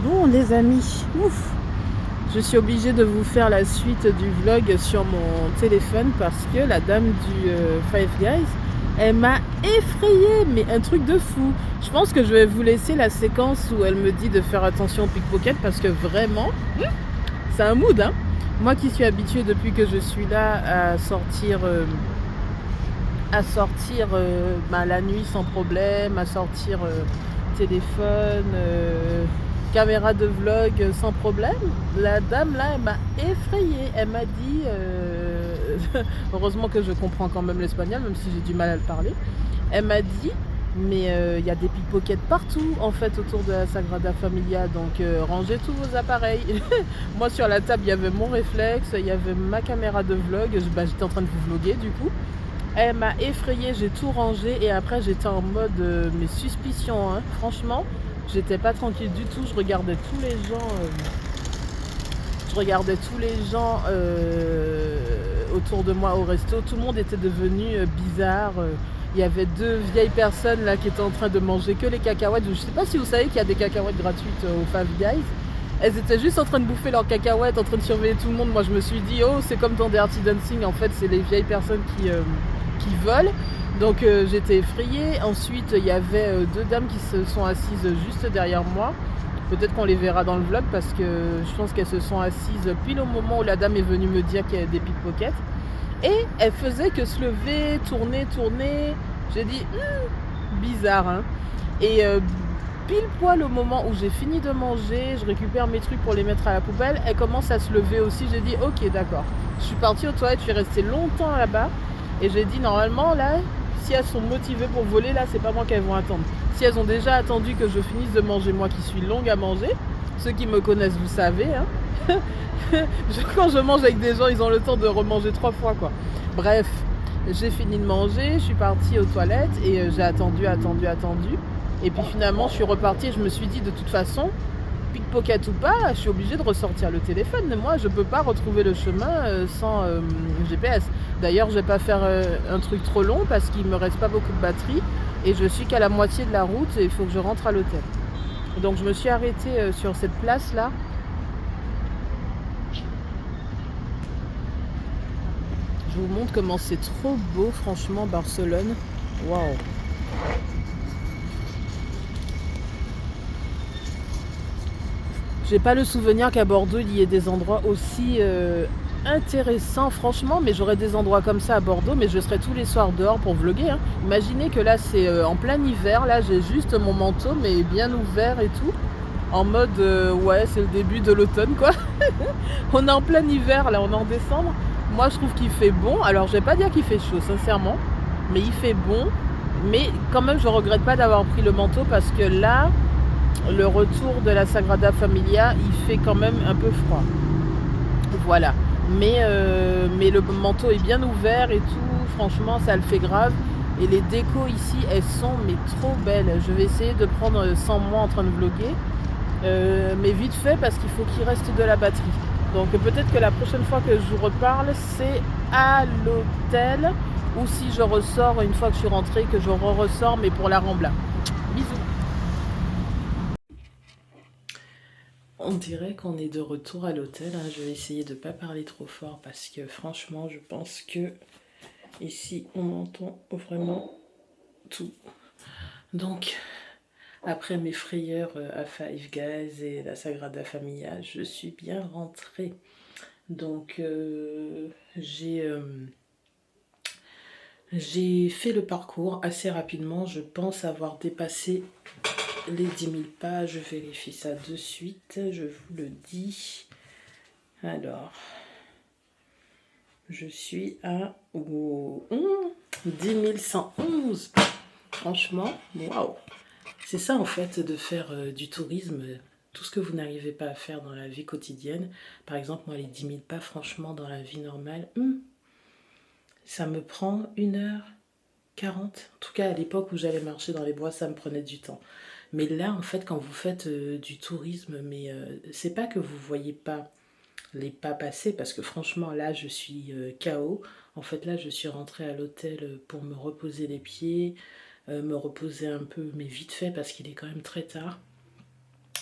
Bon les amis, ouf, je suis obligée de vous faire la suite du vlog sur mon téléphone parce que la dame du Five Guys, elle m'a effrayée, mais un truc de fou. Je pense que je vais vous laisser la séquence où elle me dit de faire attention au pickpocket parce que vraiment, c'est un mood, hein. Moi qui suis habituée depuis que je suis là à sortir la nuit sans problème, à sortir téléphone, caméra de vlog sans problème. La dame là, elle m'a effrayée. Elle m'a dit, heureusement que je comprends quand même l'espagnol, même si j'ai du mal à le parler. Elle m'a dit, mais il y a des pickpockets partout en fait autour de la Sagrada Familia, donc rangez tous vos appareils. Moi sur la table, il y avait mon réflexe, il y avait ma caméra de vlog. J'étais en train de vous vlogger du coup. Elle m'a effrayée, j'ai tout rangé et après j'étais en mode mes suspicions, hein. Franchement, j'étais pas tranquille du tout. Je regardais tous les gens autour de moi au resto. Tout le monde était devenu bizarre. Il y avait deux vieilles personnes là qui étaient en train de manger que les cacahuètes. Je sais pas si vous savez qu'il y a des cacahuètes gratuites au Five Guys. Elles étaient juste en train de bouffer leurs cacahuètes, en train de surveiller tout le monde. Moi je me suis dit, oh c'est comme dans Dirty Dancing, en fait c'est les vieilles personnes qui volent. Donc j'étais effrayée. Ensuite il y avait deux dames qui se sont assises juste derrière moi. Peut-être qu'on les verra dans le vlog parce que je pense qu'elles se sont assises pile au moment où la dame est venue me dire qu'il y avait des pickpockets. Et elle faisait que se lever, tourner. J'ai dit, bizarre, hein. Et pile poil au moment où j'ai fini de manger, je récupère mes trucs pour les mettre à la poubelle, elle commence à se lever aussi. J'ai dit, ok, d'accord. Je suis partie aux toilettes, je suis restée longtemps là-bas. Et j'ai dit, normalement, là, si elles sont motivées pour voler, là, c'est pas moi qu'elles vont attendre. Si elles ont déjà attendu que je finisse de manger, moi qui suis longue à manger, ceux qui me connaissent, vous savez, hein. Quand je mange avec des gens, ils ont le temps de remanger 3 fois, quoi. Bref, j'ai fini de manger, je suis partie aux toilettes et j'ai attendu. Et puis finalement, je suis repartie et je me suis dit, de toute façon, pickpocket ou pas, je suis obligée de ressortir le téléphone. Moi, je peux pas retrouver le chemin sans GPS. D'ailleurs, je vais pas faire un truc trop long parce qu'il me reste pas beaucoup de batterie et je suis qu'à la moitié de la route et il faut que je rentre à l'hôtel. Donc je me suis arrêtée sur cette place là. Je vous montre comment c'est trop beau, franchement, Barcelone. Waouh! J'ai pas le souvenir qu'à Bordeaux il y ait des endroits aussi intéressants, franchement, mais j'aurais des endroits comme ça à Bordeaux, mais je serais tous les soirs dehors pour vlogger, hein. Imaginez que là c'est en plein hiver, là j'ai juste mon manteau mais bien ouvert et tout, en mode ouais c'est le début de l'automne quoi. On est en plein hiver, là on est en décembre. Moi je trouve qu'il fait bon, alors je vais pas dire qu'il fait chaud sincèrement, mais il fait bon, mais quand même je regrette pas d'avoir pris le manteau parce que là le retour de la Sagrada Familia, il fait quand même un peu froid. Voilà. Mais le manteau est bien ouvert et tout. Franchement, ça le fait grave. Et les décos ici, elles sont mais trop belles. Je vais essayer de prendre sans moi en train de vlogger. Mais vite fait parce qu'il faut qu'il reste de la batterie. Donc peut-être que la prochaine fois que je vous reparle, c'est à l'hôtel. Ou si je ressors une fois que je suis rentrée, que je ressors mais pour la Rambla. Bisous. On dirait qu'on est de retour à l'hôtel, hein. Je vais essayer de ne pas parler trop fort parce que franchement, je pense que ici, on entend vraiment tout. Donc, après mes frayeurs à Five Guys et la Sagrada Familia, je suis bien rentrée. Donc, j'ai fait le parcours assez rapidement. Je pense avoir dépassé les 10 000 pas. Je vérifie ça de suite, je vous le dis. Alors, je suis à 10 111. Franchement, waouh! C'est ça en fait de faire du tourisme, tout ce que vous n'arrivez pas à faire dans la vie quotidienne. Par exemple, moi les 10 000 pas, franchement, dans la vie normale, ça me prend 1h40. En tout cas, à l'époque où j'allais marcher dans les bois, ça me prenait du temps. Mais là, en fait, quand vous faites du tourisme, mais c'est pas que vous voyez pas les pas passer parce que franchement là je suis KO. En fait là je suis rentrée à l'hôtel pour me reposer les pieds, me reposer un peu mais vite fait parce qu'il est quand même très tard.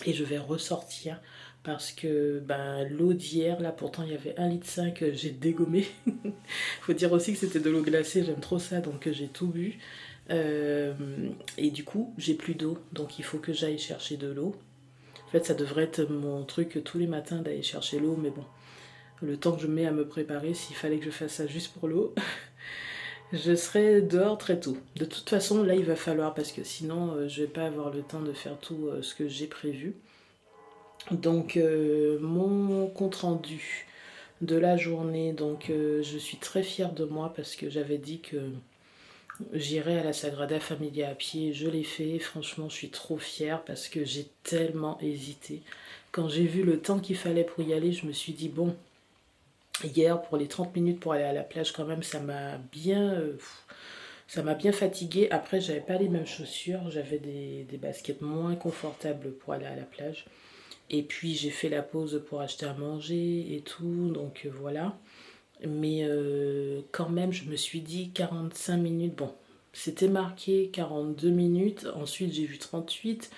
Et je vais ressortir parce que ben, l'eau d'hier, là pourtant il y avait 1,5 litre que j'ai dégommé. Faut dire aussi que c'était de l'eau glacée, j'aime trop ça, donc j'ai tout bu. Euh, et du coup, j'ai plus d'eau, donc il faut que j'aille chercher de l'eau. En fait, ça devrait être mon truc tous les matins d'aller chercher l'eau, mais bon, le temps que je mets à me préparer, s'il fallait que je fasse ça juste pour l'eau, je serai dehors très tôt. De toute façon, là, il va falloir, parce que sinon, je vais pas avoir le temps de faire tout ce que j'ai prévu. Donc, mon compte rendu de la journée, donc je suis très fière de moi parce que j'avais dit que j'irai à la Sagrada Familia à pied, je l'ai fait, franchement je suis trop fière parce que j'ai tellement hésité. Quand j'ai vu le temps qu'il fallait pour y aller, je me suis dit bon, hier pour les 30 minutes pour aller à la plage quand même, ça m'a bien fatiguée. Après j'avais pas les mêmes chaussures, j'avais des baskets moins confortables pour aller à la plage. Et puis j'ai fait la pause pour acheter à manger et tout, donc voilà. Mais quand même, je me suis dit 45 minutes. Bon, c'était marqué 42 minutes. Ensuite, j'ai vu 38.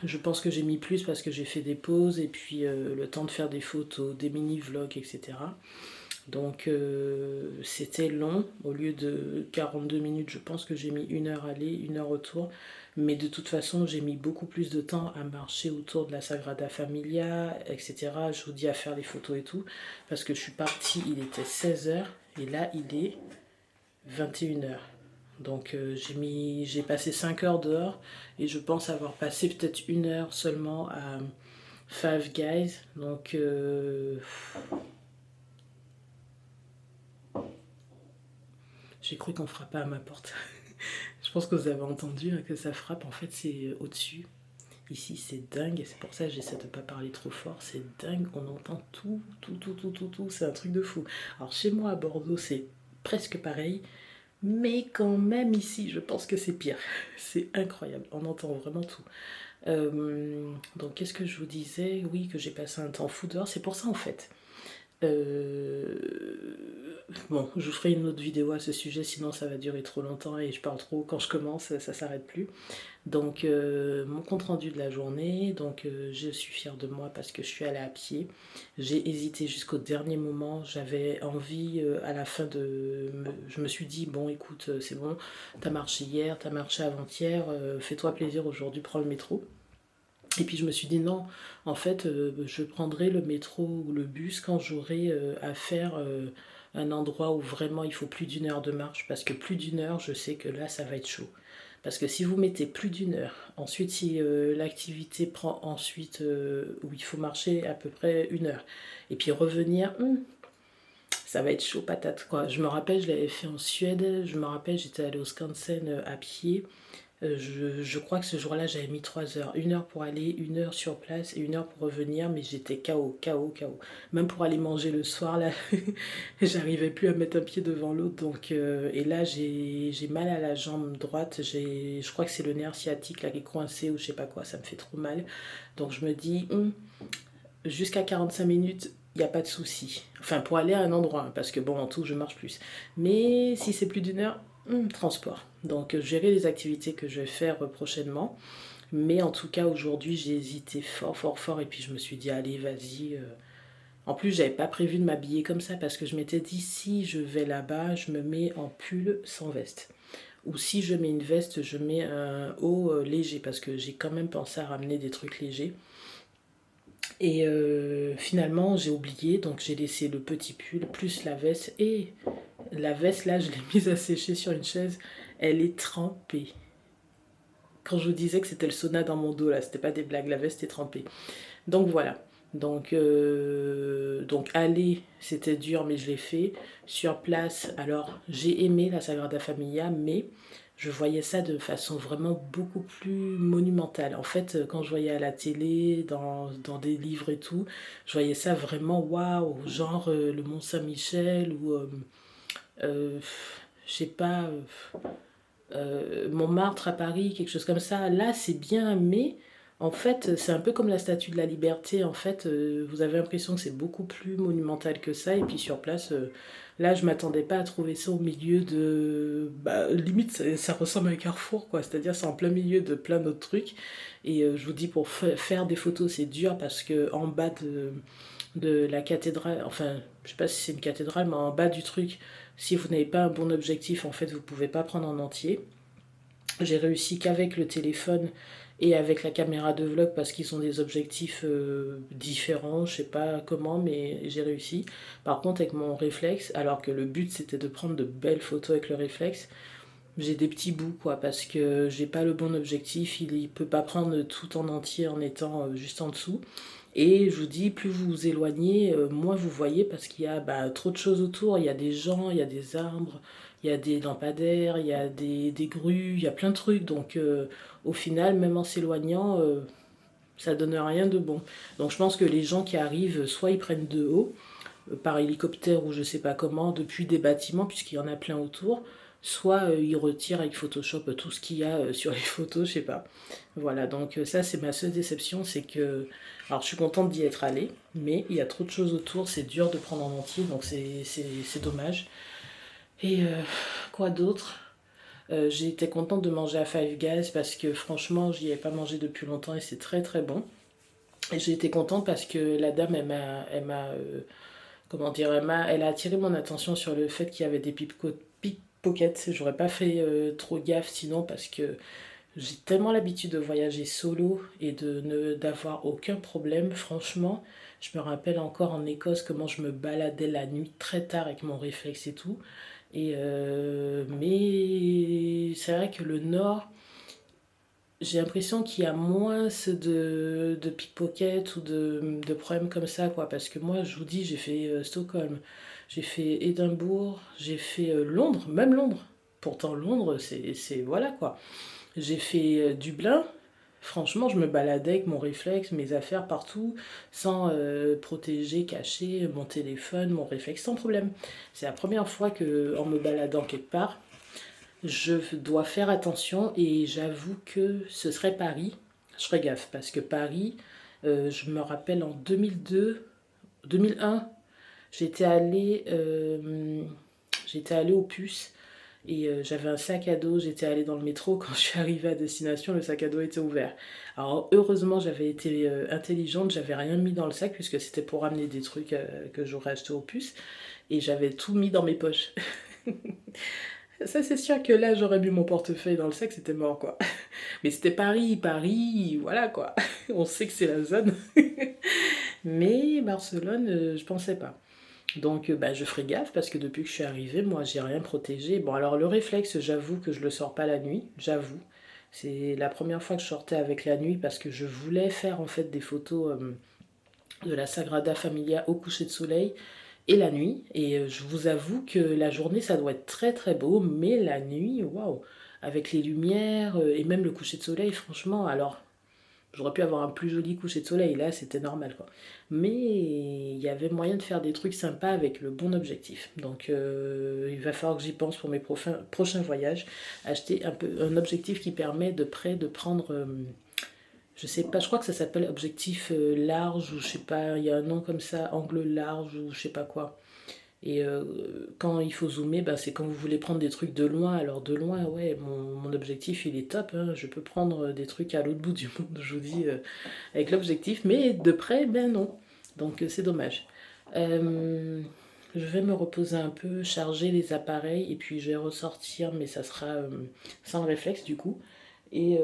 Je pense que j'ai mis plus parce que j'ai fait des pauses et puis le temps de faire des photos, des mini-vlogs, etc. Donc c'était long. Au lieu de 42 minutes, je pense que j'ai mis 1 heure aller, 1 heure retour. Mais de toute façon, j'ai mis beaucoup plus de temps à marcher autour de la Sagrada Familia, etc. Je vous dis à faire les photos et tout. Parce que je suis partie, il était 16 heures et là, il est 21 heures. Donc j'ai passé 5 heures dehors et je pense avoir passé peut-être 1 heure seulement à Five Guys. Donc j'ai cru qu'on frappait à ma porte. Je pense que vous avez entendu que ça frappe. En fait, c'est au-dessus. Ici, c'est dingue. C'est pour ça que j'essaie de ne pas parler trop fort. C'est dingue. On entend tout, tout, tout, tout, tout, tout. C'est un truc de fou. Alors, chez moi à Bordeaux, c'est presque pareil. Mais quand même ici, je pense que c'est pire. C'est incroyable. On entend vraiment tout. Donc, qu'est-ce que je vous disais? Oui, que j'ai passé un temps fou dehors. C'est pour ça, en fait. Euh, Bon, je vous ferai une autre vidéo à ce sujet, sinon ça va durer trop longtemps et je parle trop. Quand je commence, ça s'arrête plus. Donc, mon compte rendu de la journée, donc je suis fière de moi parce que je suis allée à pied. J'ai hésité jusqu'au dernier moment. J'avais envie à la fin je me suis dit, bon, écoute, c'est bon, t'as marché hier, t'as marché avant-hier, fais-toi plaisir aujourd'hui, prends le métro. Et puis je me suis dit non, en fait, je prendrai le métro ou le bus quand j'aurai à faire un endroit où vraiment il faut plus d'1 heure de marche, parce que plus d'1 heure, je sais que là, ça va être chaud. Parce que si vous mettez plus d'1 heure, ensuite si l'activité prend ensuite où il faut marcher à peu près 1 heure, et puis revenir, ça va être chaud patate quoi. Je me rappelle, je l'avais fait en Suède, je me rappelle, j'étais allée au Skansen à pied. Je crois que ce jour-là, j'avais mis 3 heures. 1 heure pour aller, 1 heure sur place et 1 heure pour revenir, mais j'étais KO, KO, KO. Même pour aller manger le soir, là, j'arrivais plus à mettre un pied devant l'autre. Donc, et là, j'ai mal à la jambe droite. Je crois que c'est le nerf sciatique là, qui est coincé ou je sais pas quoi, ça me fait trop mal. Donc, je me dis, jusqu'à 45 minutes, il n'y a pas de souci. Enfin, pour aller à un endroit, hein, parce que bon, en tout, je marche plus. Mais si c'est plus d'1 heure, transport. Donc, je verrai les activités que je vais faire prochainement. Mais en tout cas, aujourd'hui, j'ai hésité fort, fort, fort. Et puis, je me suis dit, allez, vas-y. En plus, j'avais pas prévu de m'habiller comme ça parce que je m'étais dit, si je vais là-bas, je me mets en pull sans veste. Ou si je mets une veste, je mets un haut léger parce que j'ai quand même pensé à ramener des trucs légers. Et finalement, j'ai oublié, donc j'ai laissé le petit pull plus la veste. Et la veste, là, je l'ai mise à sécher sur une chaise. Elle est trempée. Quand je vous disais que c'était le sauna dans mon dos, là, c'était pas des blagues, la veste est trempée. Donc voilà. Donc aller, c'était dur, mais je l'ai fait. Sur place, alors j'ai aimé la Sagrada Familia, mais je voyais ça de façon vraiment beaucoup plus monumentale. En fait, quand je voyais à la télé, dans des livres et tout, je voyais ça vraiment waouh, genre le Mont Saint-Michel ou euh, je sais pas, Montmartre à Paris, quelque chose comme ça. Là, c'est bien, mais En fait, c'est un peu comme la Statue de la Liberté. En fait, vous avez l'impression que c'est beaucoup plus monumental que ça. Et puis sur place, là, je m'attendais pas à trouver ça au milieu de... Bah, limite, ça ressemble à un carrefour, quoi. C'est-à-dire, c'est en plein milieu de plein d'autres trucs. Et je vous dis, pour faire des photos, c'est dur parce que en bas de la cathédrale, enfin, je sais pas si c'est une cathédrale, mais en bas du truc, si vous n'avez pas un bon objectif, en fait, vous pouvez pas prendre en entier. J'ai réussi qu'avec le téléphone et avec la caméra de vlog parce qu'ils ont des objectifs différents, je sais pas comment, mais j'ai réussi. Par contre, avec mon réflexe, alors que le but c'était de prendre de belles photos avec le réflexe, j'ai des petits bouts quoi parce que j'ai pas le bon objectif, il peut pas prendre tout en entier en étant juste en dessous. Et je vous dis, plus vous vous éloignez, moins vous voyez parce qu'il y a trop de choses autour. Il y a des gens, il y a des arbres, il y a des lampadaires, il y a des grues, il y a plein de trucs. Donc au final, même en s'éloignant, ça donne rien de bon. Donc je pense que les gens qui arrivent, soit ils prennent de haut, par hélicoptère ou je sais pas comment, depuis des bâtiments, puisqu'il y en a plein autour, soit ils retirent avec Photoshop tout ce qu'il y a sur les photos, je sais pas. Voilà, donc ça c'est ma seule déception, c'est que... Alors je suis contente d'y être allée, mais il y a trop de choses autour, c'est dur de prendre en entier, donc c'est dommage. Et quoi d'autre? J'ai été contente de manger à Five Guys parce que franchement j'y avais pas mangé depuis longtemps et c'est très très bon. Et j'ai été contente parce que la dame comment dire, elle a attiré mon attention sur le fait qu'il y avait des pickpockets. J'aurais pas fait trop gaffe sinon parce que j'ai tellement l'habitude de voyager solo et d'avoir aucun problème. Franchement, je me rappelle encore en Écosse comment je me baladais la nuit très tard avec mon réflexe et tout. Mais c'est vrai que le Nord, j'ai l'impression qu'il y a moins de pickpockets ou de problèmes comme ça, quoi. Parce que moi, je vous dis, j'ai fait Stockholm, j'ai fait Édimbourg, j'ai fait Londres, même Londres. Pourtant, Londres, voilà, quoi. J'ai fait Dublin. Franchement, je me baladais avec mon réflexe, mes affaires partout, sans protéger, cacher mon téléphone, mon réflexe, sans problème. C'est la première fois que, en me baladant quelque part, je dois faire attention et j'avoue que ce serait Paris. Je ferais gaffe parce que Paris, je me rappelle en 2002, 2001, j'étais allée, euh, j'étais allée aux Puces et j'avais un sac à dos. J'étais allée dans le métro. Quand je suis arrivée à destination, le sac à dos était ouvert. Alors heureusement, j'avais été intelligente, j'avais rien mis dans le sac puisque c'était pour ramener des trucs que j'aurais acheté aux Puces et j'avais tout mis dans mes poches. Ça, c'est sûr que là, j'aurais mis mon portefeuille dans le sac, c'était mort, quoi. Mais c'était Paris, Paris, voilà, quoi. On sait que c'est la zone. Mais Barcelone, je pensais pas. Donc, je ferai gaffe parce que depuis que je suis arrivée, moi, j'ai rien protégé. Bon, alors, le réflexe, j'avoue que je le sors pas la nuit, j'avoue. C'est la première fois que je sortais avec la nuit parce que je voulais faire, en fait, des photos de la Sagrada Familia au coucher de soleil et la nuit. Et je vous avoue que la journée, ça doit être très très beau, mais la nuit, waouh, avec les lumières et même le coucher de soleil, franchement, alors j'aurais pu avoir un plus joli coucher de soleil, là c'était normal quoi. Mais il y avait moyen de faire des trucs sympas avec le bon objectif. Donc il va falloir que j'y pense pour mes prochains voyages. Acheter un objectif qui permet de près de prendre je sais pas, je crois que ça s'appelle objectif large ou je sais pas, il y a un nom comme ça, angle large ou je sais pas quoi. Et quand il faut zoomer, c'est quand vous voulez prendre des trucs de loin. Alors de loin, ouais, mon objectif il est top, hein. Je peux prendre des trucs à l'autre bout du monde, je vous dis, avec l'objectif, mais de près, ben non. Donc c'est dommage. Euh, je vais me reposer un peu, charger les appareils et puis je vais ressortir, mais ça sera sans le réflexe du coup. Et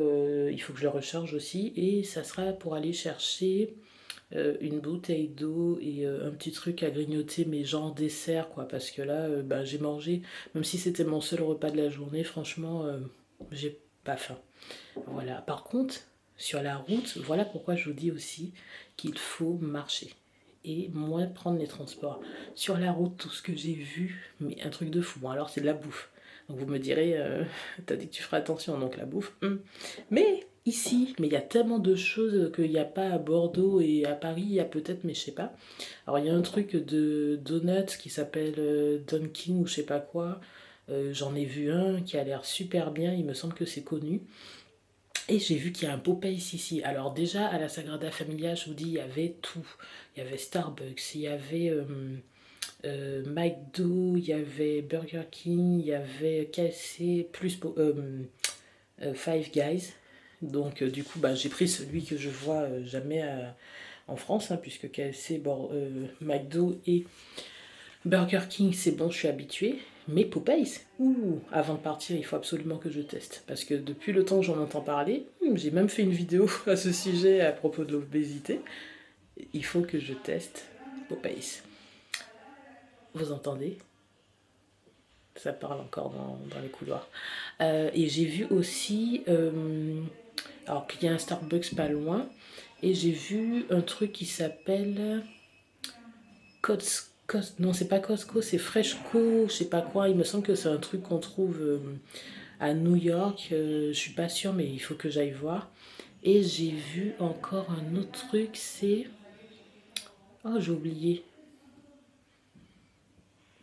il faut que je le recharge aussi. Et ça sera pour aller chercher une bouteille d'eau et un petit truc à grignoter, mais genre dessert, quoi. Parce que là, j'ai mangé, même si c'était mon seul repas de la journée, franchement, j'ai pas faim. Voilà. Par contre, sur la route, voilà pourquoi je vous dis aussi qu'il faut marcher et moins prendre les transports. Sur la route, tout ce que j'ai vu, mais un truc de fou. Bon, alors c'est de la bouffe. Donc vous me direz, t'as dit que tu feras attention, donc la bouffe. Mais ici, mais il y a tellement de choses qu'il n'y a pas à Bordeaux et à Paris, il y a peut-être, mais je sais pas. Alors il y a un truc de donuts qui s'appelle Dunkin' ou je sais pas quoi. J'en ai vu un qui a l'air super bien, il me semble que c'est connu. Et j'ai vu qu'il y a un Popeyes ici. Alors déjà, à la Sagrada Familia, je vous dis, il y avait tout. Il y avait Starbucks, il y avait McDo, il y avait Burger King, il y avait KFC, plus Five Guys. Donc du coup, bah, j'ai pris celui que je vois jamais en France, hein, puisque KFC, McDo et Burger King, c'est bon, je suis habituée. Mais Popeyes, ouh, avant de partir, il faut absolument que je teste. Parce que depuis le temps que j'en entends parler, j'ai même fait une vidéo à ce sujet à propos de l'obésité. Il faut que je teste Popeyes. Vous entendez? Ça parle encore dans les couloirs. Et j'ai vu aussi, alors qu'il y a un Starbucks pas loin, et j'ai vu un truc qui s'appelle non, c'est pas Costco, c'est Freshco, je sais pas quoi. Il me semble que c'est un truc qu'on trouve à New York. Je suis pas sûre, mais il faut que j'aille voir. Et j'ai vu encore un autre truc, c'est... Oh, j'ai oublié.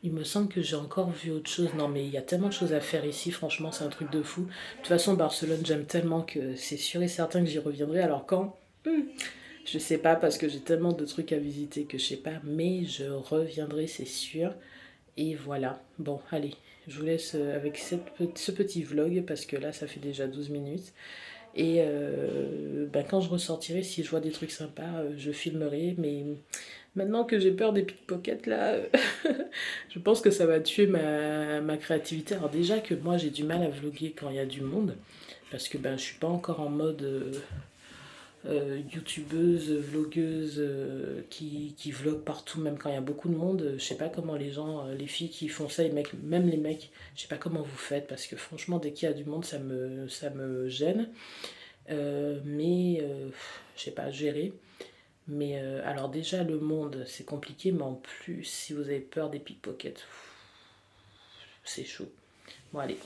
Il me semble que j'ai encore vu autre chose. Non, mais il y a tellement de choses à faire ici, franchement, c'est un truc de fou. De toute façon, Barcelone, j'aime tellement que c'est sûr et certain que j'y reviendrai. Alors quand je sais pas, parce que j'ai tellement de trucs à visiter que je sais pas, mais je reviendrai, c'est sûr. Et voilà. Bon, allez, je vous laisse avec ce petit vlog parce que là, ça fait déjà 12 minutes. Et ben, quand je ressortirai, si je vois des trucs sympas, je filmerai. Mais maintenant que j'ai peur des pickpockets, là, je pense que ça va tuer ma créativité. Alors déjà que moi, j'ai du mal à vlogger quand il y a du monde. Parce que ben, je suis pas encore en mode youtubeuse, vlogueuse qui vlog partout, même quand il y a beaucoup de monde. Je sais pas comment les gens, les filles qui font ça, même les mecs, je sais pas comment vous faites parce que franchement, dès qu'il y a du monde, ça me gêne. Mais je sais pas, gérer. Mais alors, déjà, le monde, c'est compliqué, mais en plus, si vous avez peur des pickpockets, c'est chaud. Bon, allez,